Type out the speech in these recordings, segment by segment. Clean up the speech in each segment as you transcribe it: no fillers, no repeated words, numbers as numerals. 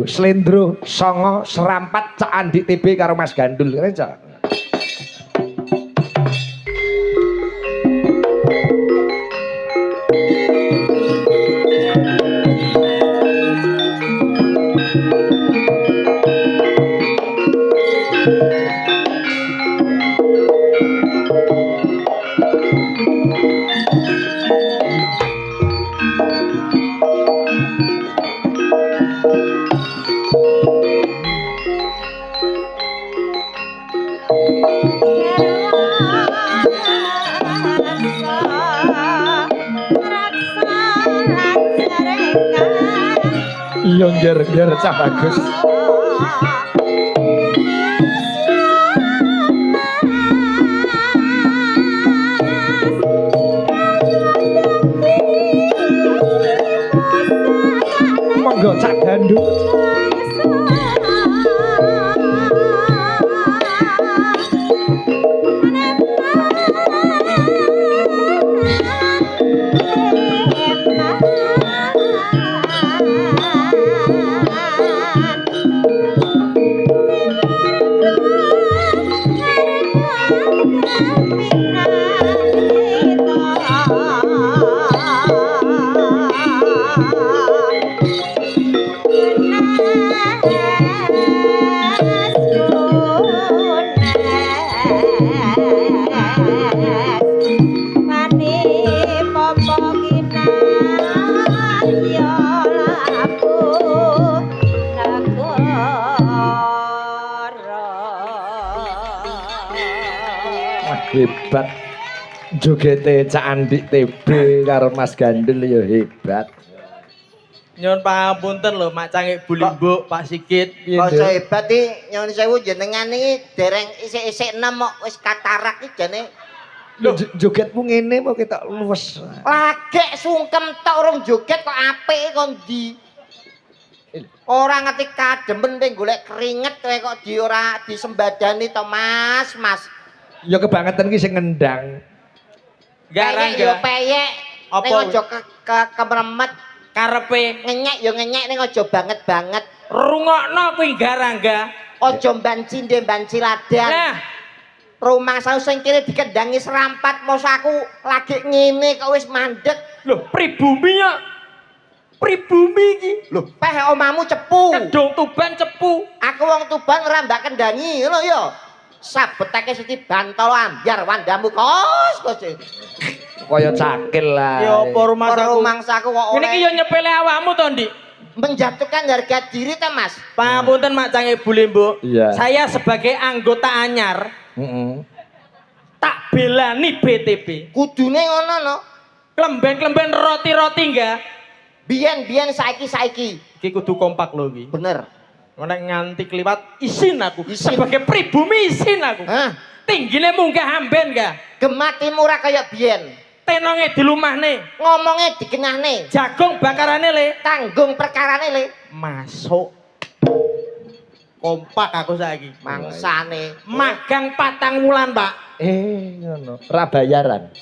Slendro, Songo, Serampat, Cak Andi TB karo Mas Gandul. Cak. Iya njer cah bagus. Monggo cak gandul. Hebat jogete Cak Andi TB karo Mas Gandul ya hebat. Nyuwun pangapunten lho Mak Cangik Bulimbuk Pak Sikit. Kok hebat iki nyuwun sewu jenengan iki dereng isik-isik enem kok wis katarak iki jane. Lho jogetmu ngene kok ketok luwes. Lagek sungkem tok urung joget kok apik kok ndi. Ora ngerti kademen ping golek keringet kowe kok ora disembadani to Mas. Ya kebangetan ki sing ngendang. Garang yo peyek. Apa Ning aja kemremet karepe ngenyek yo ngenyek ning aja banget-banget. rungokno kuwi garangga. Aja banci ndek banci ladan. Nah, rumah saya sing kene dikendangi Serampat mos aku lagi ngene kok wis mandek. lho pribumi ya. Pribumi iki. Lho, peh omamu cepu. Kedung Tuban cepu. Aku wong Tuban ora mbak kendangi ngono ya. Sabetake Siti Bantolo ambyar wandamu kos. Kaya cakil lah. Ya apa rumangsaku kok ini ki yo nyepele awakmu to, Ndik. Menjatuhkan harga diri ta, Mas. Pangapunten Mak Cangik Bulimbuk. Iya. Saya sebagai anggota anyar tak belani BTP. Kudune ngono no. Klemben-klemben roti-roti enggak? Biyen saiki. Iki kudu kompak lho iki. Bener. Nek nganti kliwat isin aku. Isin. Sebagai pribumi isin aku. Hah? Tinggine munggah amben enggak? Gematimu ora kaya biyen. Tenonge dilumahne. Ngomongnya dikenahne. Jagung bakarane le. Tanggung perkarane le. Masuk. Kompak aku saiki. Mangsane. Magang 4 wulan, Pak. Ngono. Ra bayaran.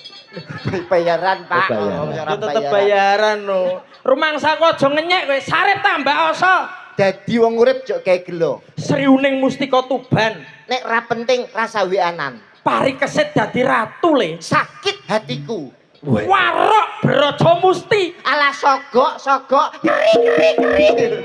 Bayaran, Pak. Bayaran. Ora Yo tetep bayaran no. Rumangsaku aja ngenyek kowe, sarep tambah asa. Dadi wong urip jok gawe gelo. Sriuning Mustika Tuban. Nek ra penting rasa wianan. Pari keset dadi ratu le. Sakit hatiku. Warok Braja Musti. Ala sogok, keri.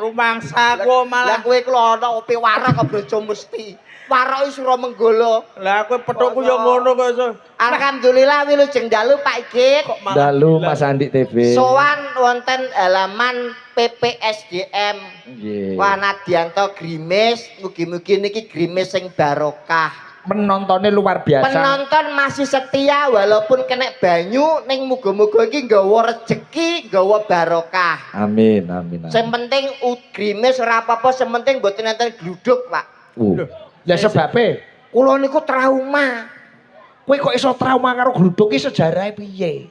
Rumangsaku Lah malah kowe ku ana ope warok kok Braja Musti. Warok Sura Menggala. lah kowe petukku yo ngono kok iso. Alhamdulillah wilujeng dalu Pak Igit. Dalu Mas Andi TB. Sowan wonten halaman PPSDM. Nggih. Wanadianto Grimis, mugi-mugi niki Grimis sing barokah. Penontonnya luar biasa. Penonton masih setia walaupun kena banyu ning muga-muga iki nggawa rejeki, nggawa barokah. Amin. Sing penting Grimis ora apa-apa, sing penting mboten enten gluduk, Pak. Ya sebabnya Kula niku trauma. kowe kok iso trauma karo gluduk iki sejarahnya piye?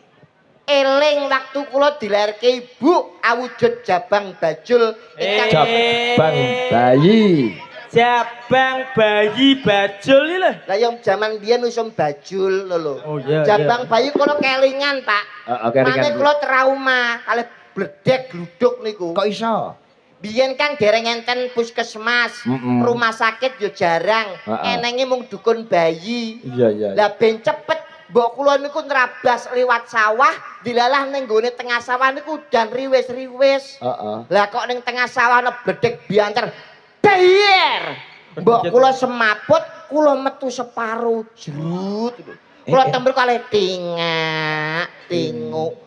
Eling waktu kula dilairke ibu awujud jabang bajul ingkang Jabang bayi. Jabang bayi bajul iki lho. lah yang jaman biyen usum bajul lho. Oh iya. Jabang bayi kula kelingan, Pak. Kelingan. Mane kula trauma kalih bledek gluduk niku. Kok iso? Biyen kan dereng enten puskesmas, rumah sakit yo jarang. Enenge mung dukun bayi. Iya. Lah ben cepet mbok kula niku nrabas liwat sawah, dilalah ning gone tengah sawah niku udan riwis-riwis. Lah kok ning tengah sawah ana bledek bianter. Dayer. Mbok kula semaput, kula metu separo. Jrut. Kula tember kalih tingak, tinguk.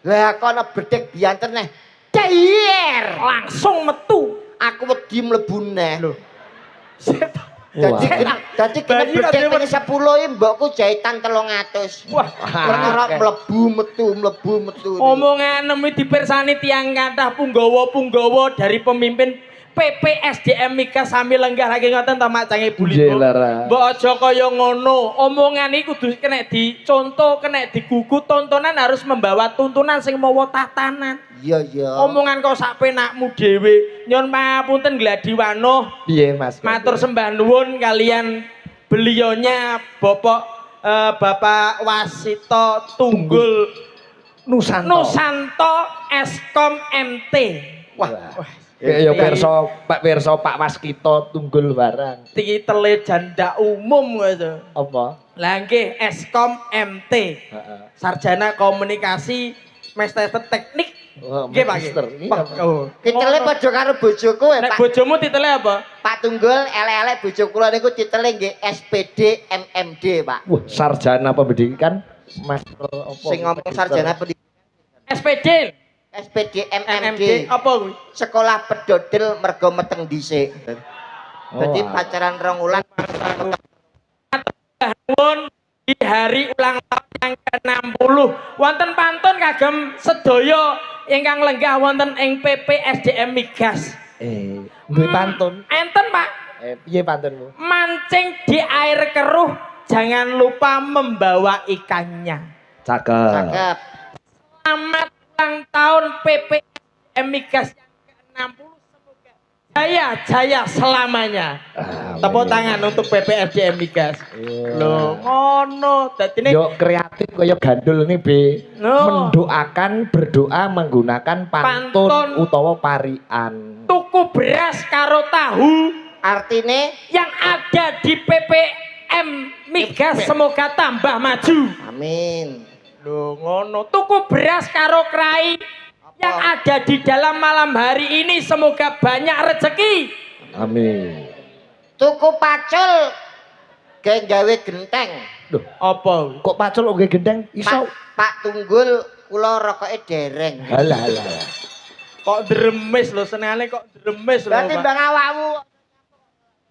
Lah kok ana bledek bianter neh. Dayer. Langsung metu. Aku wedi mlebu neh. Lho. Dadi kena bledek ping 10 iki mbokku jahitan 300. Wah, perkara mlebu metu. Omongan iki dipirsani tiyang kathah punggawa-punggawa dari pemimpin PPSDM Mika sami lenggah lagi ngoten ta Mak Cange Buli. Mbok aja kaya ngono. Omongan iki kudu kena dicontoh, kena digugu, tontonan harus membawa tuntunan sing mawa tatanan. Iya. Omongan kok sak penakmu dhewe. Nyun pangapunten Gladiwano. Piye Mas? Matur sembah nuwun kalian belionya Bapak Wasito Tunggul Nusanto Eskom MT. Wah. Ya pirsa Pak Waskito Tunggul barang. Titele janda umum ngono. Apa? Lah nggih Eskom MT. Sarjana Komunikasi Master Teknik. Nggih Pak. Titele padha karo bojoku Nek Pak. bojomu titele apa? Pak Tunggul elek-elek bojo kula niku titele nggih SPD MMD, Pak. Wah, sarjana pendidikan master apa? Sing ngomong sarjana pendidikan SPD. SPD MMD MMD. apa kuwi? Sekolah pedodel mergo meteng dhisik. Jadi pacaran 2 wulan Nuwun di hari ulang tahun yang ke-60 wonten pantun kagem sedaya ingkang lenggah wonten ing PPSDM Migas. Duwe pantun. Enten Pak. Piye pantunmu? Mancing di air keruh, jangan lupa membawa ikannya. Cakep. Selamat ulang tahun PPSDM Migas yang ke-60. Semoga jaya selamanya. Tepuk tangan untuk PPSDM Migas. Loh, ngono. Dadine yo kreatif kaya gandul nih Be. Berdoa menggunakan pantun utawa parian. Tuku beras karo tahu artine yang ada di PPM Migas semoga tambah maju. amin. Loh ngono. Tuku beras karo krai yang ada di dalam malam hari ini semoga banyak rezeki. Amin. Tuku pacul gawe genteng. Loh, Apa? kok pacul oke gendeng iso? Pak Tunggul kula rokoke dereng. Halah. Kok dremes lho senengane kok dremes lho. Berarti Pak. bang awakmu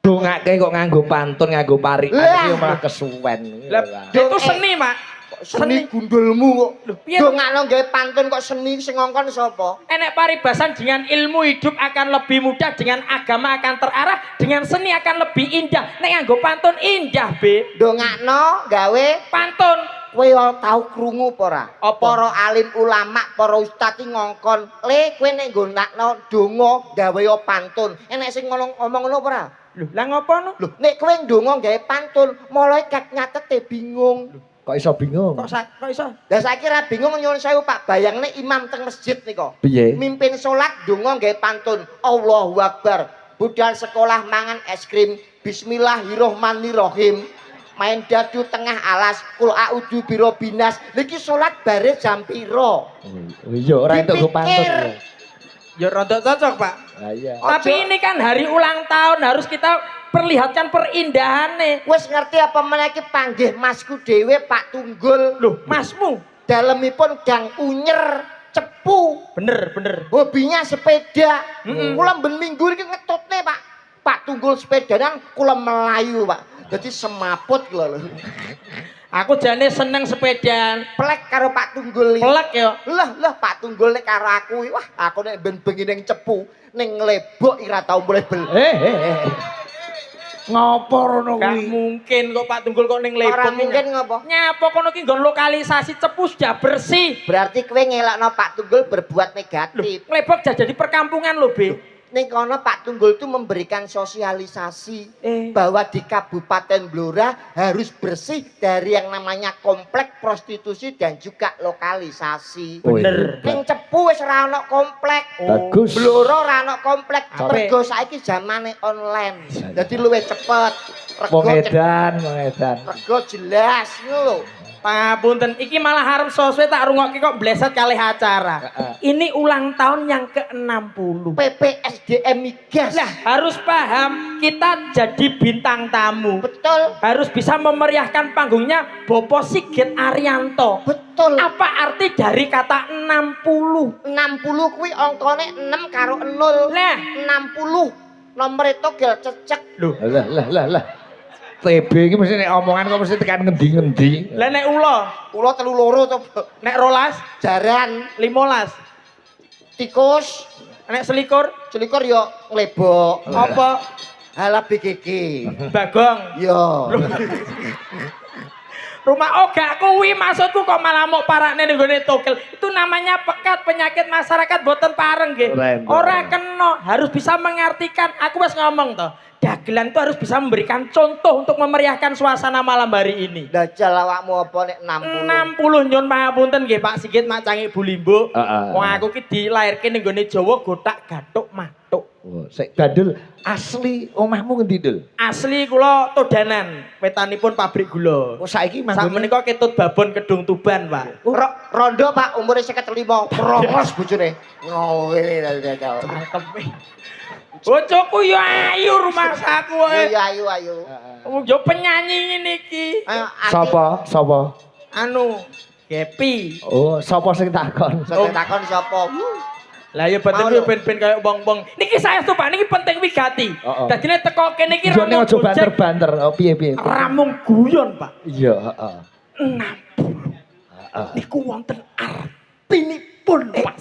Dongake kok nganggo pantun nganggo parian iki malah kesuwen. Lah, itu seni, Mak. seni gundulmu kok. Lho, piye? Dongakno gawe pantun kok seni sing ngongkon sapa? Enek paribasan dengan ilmu hidup akan lebih mudah, dengan agama akan terarah, dengan seni akan lebih indah. Nek nganggo pantun indah, Be. Dongakno gawe Pantun. kowe tau krungu apa ora? Apa? Para alim ulama, para ustaz iki ngongkon, "Le, kowe nek nggonakno donga gawe pantun." Enek sing ngomong ngono apa ora? Lho, lah ngopo no? Lho, nek kowe ndonga gawe pantun, malaikat nyatete bingung. Kok iso bingung? Kok iso? Lah saiki ra bingung nyuwun sewu Pak, bayangne imam teng masjid nika. Piye? Mimpin salat ndonga gawe pantun. Allahu Akbar. Budal sekolah mangan es krim. Bismillahirrahmanirrahim. Main dadu tengah alas, kul a'udzu birobbinas. Niki salat bare jam pira? Iya, ora entuk go pantun. Ya rada cocok, Pak. Lah iya. Tapi ini kan hari ulang tahun, harus kita perlihatkan perindahane. Wis ngerti apa meneh iki panggih masku dhewe Pak Tunggul. Loh, masmu. Dalemipun gang unyer cepu. Bener. Hobinya sepeda. Kula ben minggu iki ngetutne Pak. Pak Tunggul sepedanan kula melayu Pak. Jadi semaput kula lho. Aku jane seneng sepedaan. Plek karo Pak Tunggul iki. Pelek ya. Lah Pak Tunggul nek karo aku wah aku nek ben bengi ning cepu ning lebok ora tau mulai bel. Ngopo rono Gak kuwi? mungkin kok Pak Tunggul kok ning Ora Lebong. mungkin ngopo? Nyapa kono ki nggon lokalisasi cepu sudah bersih. Berarti kowe ngelakno Pak Tunggul berbuat negatif. Lebok jadi perkampungan lho, Be. ning kono Pak Tunggul itu memberikan sosialisasi bahwa di Kabupaten Blora harus bersih dari yang namanya komplek prostitusi dan juga lokalisasi. Bener. Ning Cepu wis ora ono komplek. Bagus. Blora ora ono komplek. Apik. Mergo saiki zamane online. Dadi luwih cepet. Wong edan, wong edan. Rego jelas ngono lho. Pangapunten, iki malah harap sosmed tak rungokke kok bleset kalih acara. Ini ulang tahun yang ke-60. PPSDM Migas. Lah, harus paham kita jadi bintang tamu. Betul. Harus bisa memeriahkan panggungnya Bopo Sigit Arianto. Betul. Apa arti dari kata 60? 60 kuwi angkane 6 karo 0. Lah, 60. Nomor itu gel cecek. Loh, Lah. TB iki mesti nek omongan kok mesti tekan ngendi-ngendi. lah nek ula, Kula 3 loro to. nek rolas, Jaran, 15, tikus, nek selikur, selikur yo nglebok. apa? Halah BGG. Bagong. Yo. Rumah gak kuwi maksudku kok malah mau parakne ning gone togel. Itu namanya pekat penyakit masyarakat boten pareng nggih. Ora kena, harus bisa mengartikan. Aku wis ngomong toh. Dagelan itu harus bisa memberikan contoh untuk memeriahkan suasana malam hari ini. Dajal awakmu apa nek 60? 60 nyun pangapunten nggih Pak Sigit Mak Canggih Bu Limbo. Wong aku ki dilairke ning gone Jawa gotak gathuk matuk. Oh, sik Gandul asli omahmu ngendi, Dul? Asli kula Todanan, wetanipun pabrik gula. Oh, saiki Sak manggon menika ketut babon Kedung Tuban, Pak. Rondo Pak umure 55. Prongos bojone. Ngowe dajal. Cangkeme. Bojoku yo ayu rumah saku wae. Ayo ayo. Yo penyanyi ngene iki. Ayo Sapa? Anu, Gepi. Oh, sapa sing takon? Sampe takon sapa? Lah ya betul yo ben-ben kaya wong-wong. Niki saestu Pak, niki penting wigati. Dadine teko kene iki Jone aja banter-banter. Oh, piye? Ramung guyon, Pak. Iya, heeh. 60. Niku wonten artinipun, Pak.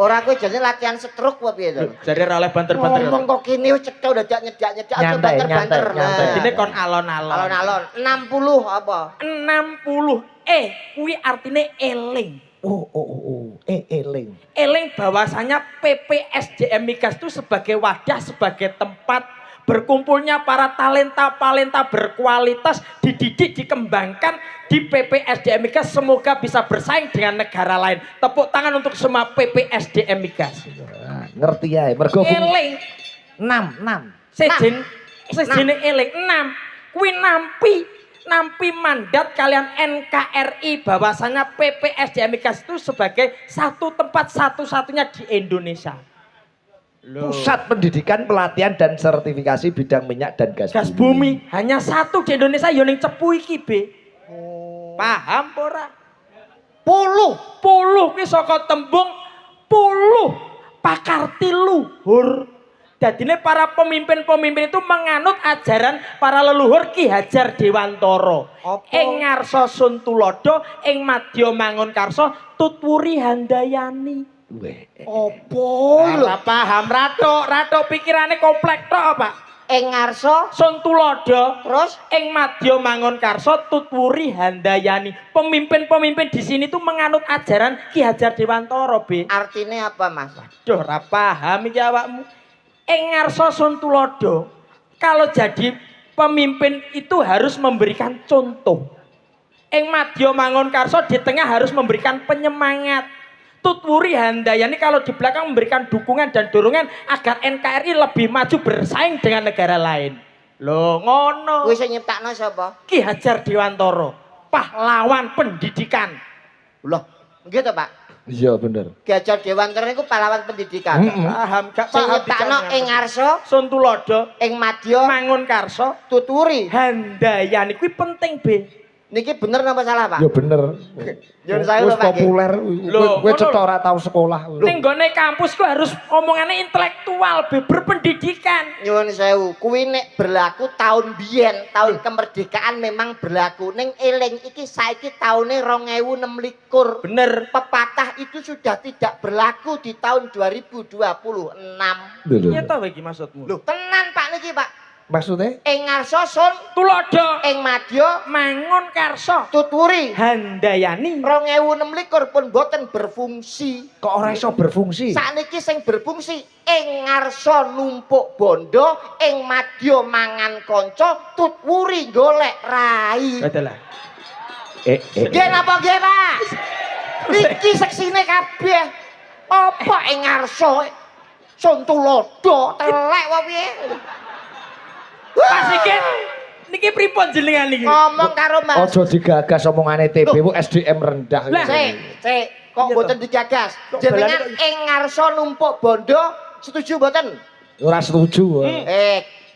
Ora kowe jane latihan stroke apa piye to? Jare ora oleh banter-banter. Ngomong kok kene wis cetha dadak nyedak-nyedak aja Nyantai, banter-banter. nyantai. Dadine kon alon-alon. Alon-alon 60 apa? 60. Kuwi artine eling. Oh. Eling. Eling bahwasanya PPSDM Migas itu sebagai wadah, sebagai tempat berkumpulnya para talenta-talenta berkualitas, dididik, dikembangkan di PPSDM Migas, semoga bisa bersaing dengan negara lain. Tepuk tangan untuk semua PPSDM Migas. Ngerti ya, mergo Eling 6. sejene eling 6 kuwi nampi mandat kalian NKRI bahwasanya PPSDM Migas itu sebagai satu tempat satu-satunya di Indonesia. Pusat pendidikan, pelatihan dan sertifikasi bidang minyak dan gas bumi hanya satu di Indonesia yo ning Cepu iki, Be. Paham ora? Puluh ki saka tembung puluh pakarti luhur. Dadine para pemimpin-pemimpin itu menganut ajaran para leluhur Ki Hajar Dewantara. Ing ngarsa Sun Tulodo, ing madya Mangunkarsa, tutwuri Handayani. Opo lho? Ora paham, ratok pikirane komplek tok, Pak. Ing ngarsa Sun Tulodo, terus ing madya Mangunkarsa, tutwuri Handayani. Pemimpin-pemimpin di sini tuh menganut ajaran Ki Hajar Dewantara, Be. artine apa, Mas? Duh, ora paham iki awakmu. Ing ngarsa Sun Tulodo, kalau jadi pemimpin itu harus memberikan contoh. Ing madya Mangunkarsa di tengah harus memberikan penyemangat. Tutwuri Handayani kalau di belakang memberikan dukungan dan dorongan agar NKRI lebih maju bersaing dengan negara lain. Loh, ngono. Kuwi sing nyiptakno sapa? Ki Hajar Dewantara, pahlawan pendidikan. Loh, nggih to, Pak? Iya bener. Ki Hajar Dewantara niku pahlawan pendidikan. Paham gak Sing paham nyiptakno ing ngarsa Sun Tulodo, ing madya Mangunkarsa, tuturi. Handayani kuwi penting, Be. Niki bener napa salah, Pak? Ya bener. Nyun saya Wis lho, Pak. populer. Lho, Kowe ngono. cetha ora tau sekolah. Ning gone kampus ku harus omongane intelektual, Be, berpendidikan. Nyuwun sewu, kuwi nek berlaku tahun biyen, tahun kemerdekaan memang berlaku. Ning eling iki saiki taune 2026. Bener. Pepatah itu sudah tidak berlaku di tahun 2026. Iya ta iki maksudmu? Loh, tenan Pak niki, Pak. Maksudnya? Ing ngarsa sun tulodo ing madya mangun karsa tuturi handayani 2026 pun boten berfungsi. Kok ora iso berfungsi? Sakniki sing berfungsi ing ngarsa numpuk bondo, ing madya mangan kanca, tuturi golek rai. adalah Nggih napa nggih, Pak? Niki seksine kabeh. Apa ing ngarsa sun tulodo telek wae piye? Pak Sigit niki pripun jenengan niki Ngomong karo Mas. Ojo digagas omongane TB ku SDM rendah. Lah. Cek, kok Iya mboten toh. digagas. Kok Jenengan balane kok- ing ngarsa numpuk bondo, setuju mboten? Ora setuju.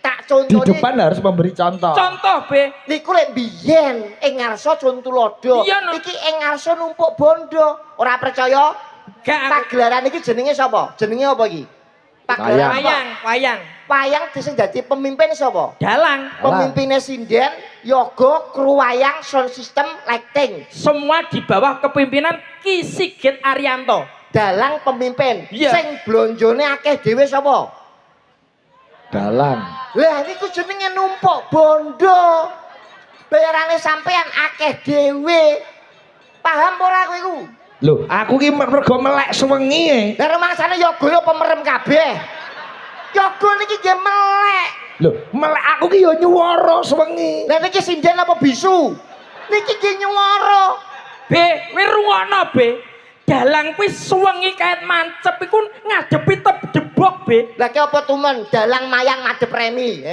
Tak Di contohnya depan harus memberi contoh. contoh be niku lek biyen ing ngarsa contulodo. Iya, no. Iki ing ngarsa numpuk bondo. Ora percaya? gak Pagelaran iki jenenge sapa? Jenenge apa iki? Pagelaran Wayang. apa? wayang wayang Wayang sing dadi pemimpin sapa? dalang Pemimpinnya sinden, yoga, kru wayang, sound system, lighting. semua di bawah kepemimpinan Ki Sigit Arianto. Dalang pemimpin. Iya. Sing blonjone akeh dhewe sapa? Dalang. Lah niku jenenge numpuk bondo. Bayarane sampean akeh dhewe. Paham ora kowe iku? Loh, aku ki mergo melek suwengi. Lah rumangsane yoga yo pemerem kabeh. Yoga niki nggih melek. Loh, melek aku ki yo nyuwara suwengi. Lah niki sinden apa bisu? Niki nggih nyuwara. Be, kowe rungono be. Dalang kuwi suwengi kaet mancep iku ngadepi debok be. Lah ki apa tumen dalang mayang madhep remi,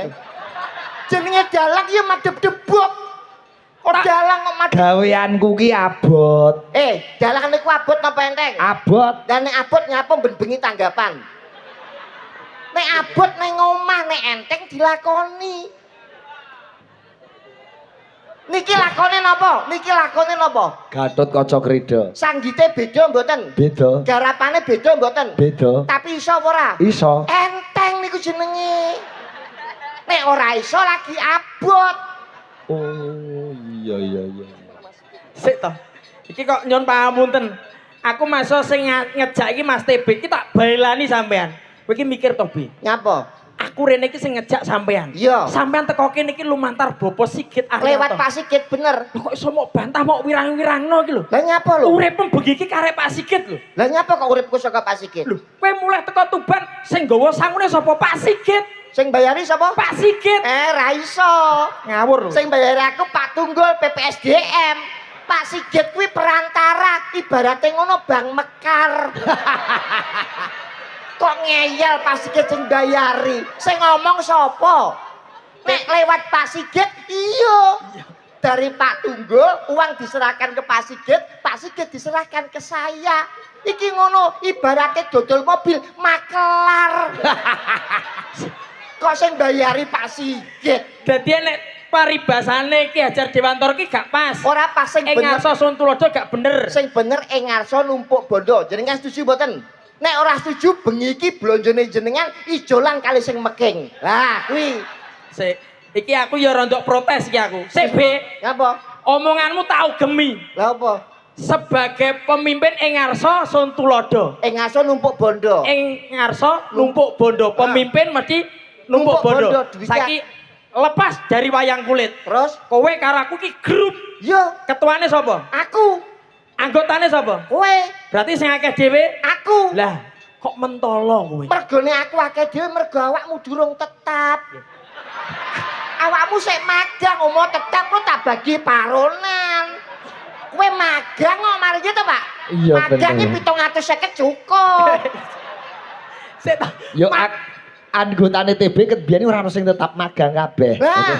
jenenge dalang ya madhep debok. Kok Tak- dalang kok madhep. Gaweanku ki abot. Dalang niku abot napa enteng? Abot. Dan nek abot nyapa ben bengi tanggapan. Nek abot ning omah nek enteng dilakoni. Niki lakone napa? Niki lakone napa? Gatot Kaca Krida. Sanggite beda mboten? Beda. Garapane beda mboten? Beda. Tapi iso apa ora? Iso. Enteng niku jenenge. Nek ora iso lagi abot. Oh, iya. Sik to. Iki kok nyun pangapunten. Aku masuk sing ngejak iki Mas TB iki tak bailani sampean. Kowe iki mikir to, Bi. Nyapa? Aku rene iki sing ngejak sampean. Iya. Sampean teko kene iki lumantar Bapak Sigit Arianto. Lewat Pak Sigit bener. Lho kok iso mau bantah mau wirang-wirangno iki lho. Lah nyapa lho? Uripem bengi iki karek Pak Sigit lho. Lah nyapa kok uripku saka Pak Sigit? Lho, kowe mulai teko Tuban sing nggawa sangune sapa? Pak Sigit. Sing bayari sapa? Pak Sigit. Ra iso. Ngawur lho. Sing bayari aku Pak Tunggul PPSDM. Pak Sigit kuwi perantara, ibaratnya ngono Bang Mekar. Kok ngeyel Pak Sigit sing bayari? Sing ngomong sapa? Nek lewat Pak Sigit, iya. Dari Pak Tunggul uang diserahkan ke Pak Sigit diserahkan ke saya. Iki ngono ibaratnya dodol mobil makelar. Kok sing bayari Pak Sigit? Dadi nek paribasane Ki Hajar Dewantara ki gak pas. Ora pas sing Ing bener. ngarsa Sun Tulodo gak bener. Sing bener ing ngarsa numpuk bondo. Jenengan setuju mboten? Nek ora setuju bengi iki blonjone jenengan ijolan kali sing meking. Lah kuwi. Sik, iki aku ya rondok protes iki aku. Sik, Be. Ngapa? Omonganmu tau gemi. Lah apa? Sebagai pemimpin ing ngarsa Sun Tulodo. Ing ngarsa numpuk bondo. Ing ngarsa numpuk bondo. Pemimpin mesti numpuk Numpuk bondo. bondo, duitnya. Saiki lepas dari wayang kulit. Terus Kowe karo aku ki grup. yo Ketuane sapa? aku, Anggotane sapa? kowe, Berarti sing akeh dhewe. aku. Lah, kok mentolo kowe? Mergone aku akeh dhewe mergo awakmu durung tetap. Awakmu sik magang mau tetap lu tak bagi paronan. Kowe magang kok mari to, Pak? Iya, Magangnya bener. 750 cukup. Sik ta. Yo anggotane TB kebiyen ora ono sing tetap magang kabeh. Nah,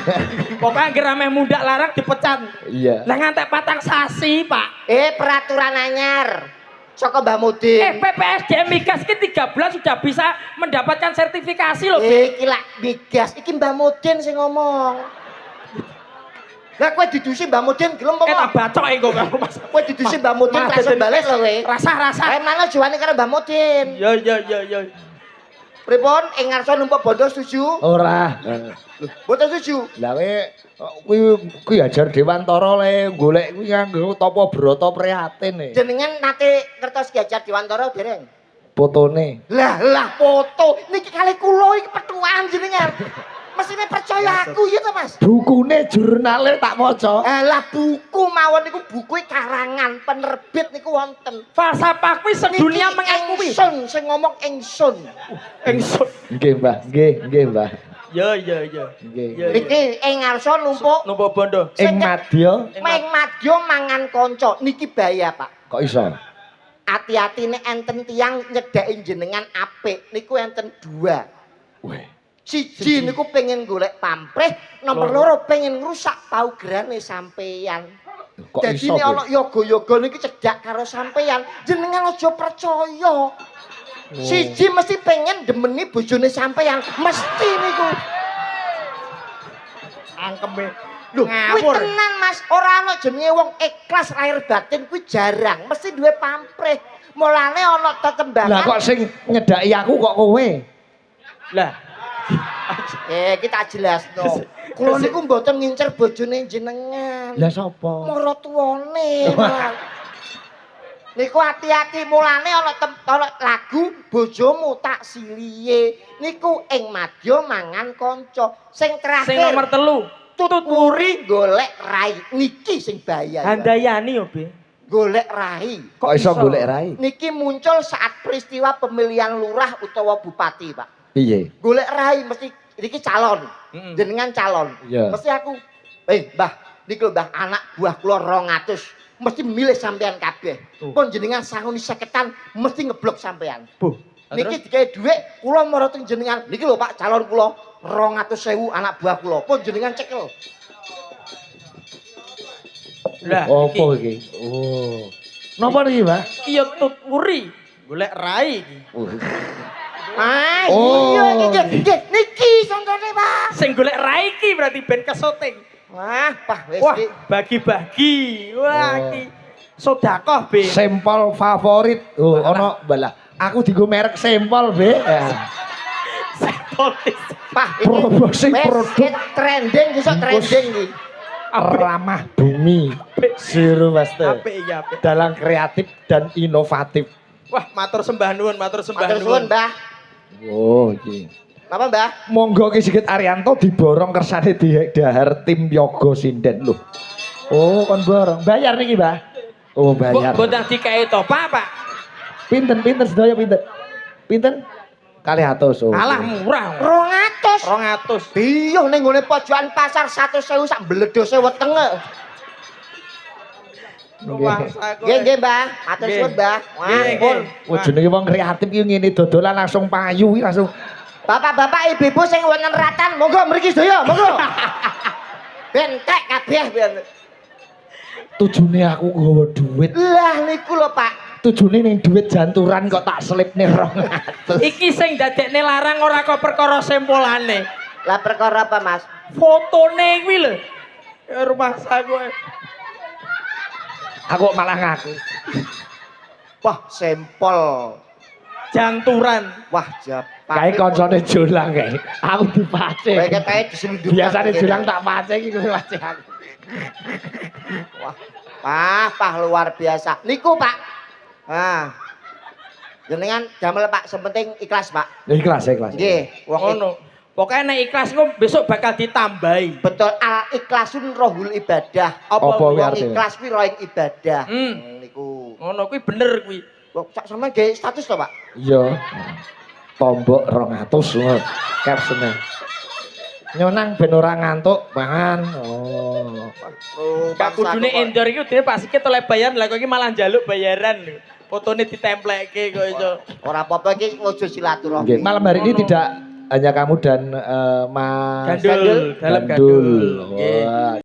Pokoknya anggere ameh mundak larang dipecat. Iya. Lah ngantek patang sasi, Pak. peraturan anyar. Saka Mbah Mudin. PPSDM Migas ki 13 sudah bisa mendapatkan sertifikasi loh, Be. Iki lak migas, iki Mbah Mudin sing ngomong. Lah kowe didusi Mbah Mudin gelem apa? Tak bacok kok karo Mas. Kowe didusi Mbah Mudin langsung bales lho kowe. Rasa-rasa. Mana juane karo Mbah Mudin. Yo. Pripun ing ngarsa numpuk bondo setuju? Ora. Mboten setuju. Lah kuwi Hajar Dewantara le golek kuwi nganggo tapa brata prihatin e. Jenengan nate ngertos Ki Hajar Dewantara dereng? Fotone. Lah foto niki kali kula iki petuaan jenengan. mesine percaya aku ya to Mas. Bukune jurnale tak maca. Lah buku mawon niku buku karangan penerbit niku wonten. Falsafah kuwi sedunia mengakui. Ingsun sing ngomong ingsun. Ingsun. Nggih, Mbah. Nggih, Mbah. Ya. Nggih. Niki ing ngarsa numpuk Numpuk bondo. Ing madya Meng madya mangan kanca niki bahaya, Pak. kok iso? Hati-hati nek enten tiyang nyedaki jenengan apik niku enten dua. Weh. Siji niku pengen golek pamrih, nomor loro pengen ngrusak paugerane sampeyan. Kok Jadi iso? nek ana yoga-yoga niki cedak karo sampeyan, jenengan aja percaya. Siji mesti pengen demeni bojone sampeyan, mesti niku. Angkeme. Lho, kuwi tenan Mas, ora ana jenenge wong ikhlas lahir batin kuwi jarang, mesti duwe pamrih. Mulane ana tetembangan. Lah kok sing nyedaki aku kok kowe? Lah, Kita jelasno. Kula niku mboten ngincer bojone jenengan. Lah sapa? Maratuwane. Niku hati-hati mulane ana lagu bojomu tak siliye. Niku ing madya mangan kanca. Sing terakhir. sing nomor 3. tuturi golek rai. Niki sing bahaya. Handayani yo, Be. Golek rai. Kok iso golek rai? Niki muncul saat peristiwa pemilihan lurah utawa bupati, Pak. Piye? Golek rai mesti iki calon. Jenengan calon. Iya. Mesti aku, Mbah, niki lho Mbah, anak buah kula 200. Mesti milih sampean kabeh. Pun jenengan sanguni 50-an mesti ngeblok sampean. Bu. Niki digawe dhuwit kula marang jenengan. Niki lho Pak, calon kula 200.000 anak buah kula. Pun jenengan cekel. Lah, Opo iki? Oh. Napa niki, Mbah? iki yo tuturi. Golek rai iki. Iya iki niki contone Pak. Sing golek rai iki berarti ben kesoting. Wah, Pak wis Wah, iki. bagi-bagi. Wah, iki sedekah, Be. Sampel favorit. Oh, ana balah. Aku dienggo merek sampel, Be. Sempolis. Pak, iki Promosi wis produk trending iso trending iki. ramah bumi. Siru Maste. Apik iki, apik. Dalam kreatif dan inovatif. Wah, matur sembah nuwun, matur sembah Matur suwun, nuwun. Mbah. Oh, iki. Napa, Mbah? Monggo Ki Sigit Arianto diborong kersane dahar tim Yoga Sinden lho. Oh, kon borong. Bayar niki, Mbah. Oh, bayar. Boten dikae to, Pak. Pinten sedaya pinten? Pinten? 200. Oh. Alah murah. 200. 200. Iya ning gone pojokan pasar 100.000 sak mbledose wetenge. Nggih, Mbah. Matur suwun, Mbah. Wah, Oh, jenenge wong kreatif iki ngene dodolan langsung payu iki langsung. Bapak-bapak, ibu-ibu sing wonten ratan, monggo mriki sedaya, monggo. Bentek kabeh ben. Tujune aku nggawa duit. Lah niku lho, Pak. Tujune ning duit janturan kok tak selipne 200. Iki sing dadekne larang ora kok perkara sempolane. Lah perkara apa, Mas? Fotone kuwi lho. Rumah saku. Aku malah ngaku. Wah, sampel. Janturan. Wah, Japan. Kae koncone jolang kae. Aku dipace. Kayak kae diselundupkan. Biasane jolang tak pace iki kuwi pace aku. Wah, Pak luar biasa. Niku, Pak. Nah. Jenengan damel Pak, sepenting ikhlas, Pak. Ikhlas. Nggih, wong Ngono. Pokoke nek ikhlas ku besok bakal ditambahi. betul al ikhlasun rohul ibadah. Apa Wong kuwi artine? ikhlas kuwi roh ibadah. Niku. Ngono kuwi bener kuwi. Kok sak sampean nggih status to, Pak? Iya. Tombok 200 ngono. Capsule. Nyonang ben ora ngantuk mangan. Oh. Gak kudune endor iki dene pas iki oleh bayar lah kok iki malah njaluk bayaran lho. Fotone ditemplekke kok iso. Ora apa-apa iki ngojo silaturahmi. Nggih, malam hari ini tidak hanya kamu dan Mas Gandul, dalam Gandul. gandul. Nggih. Wah.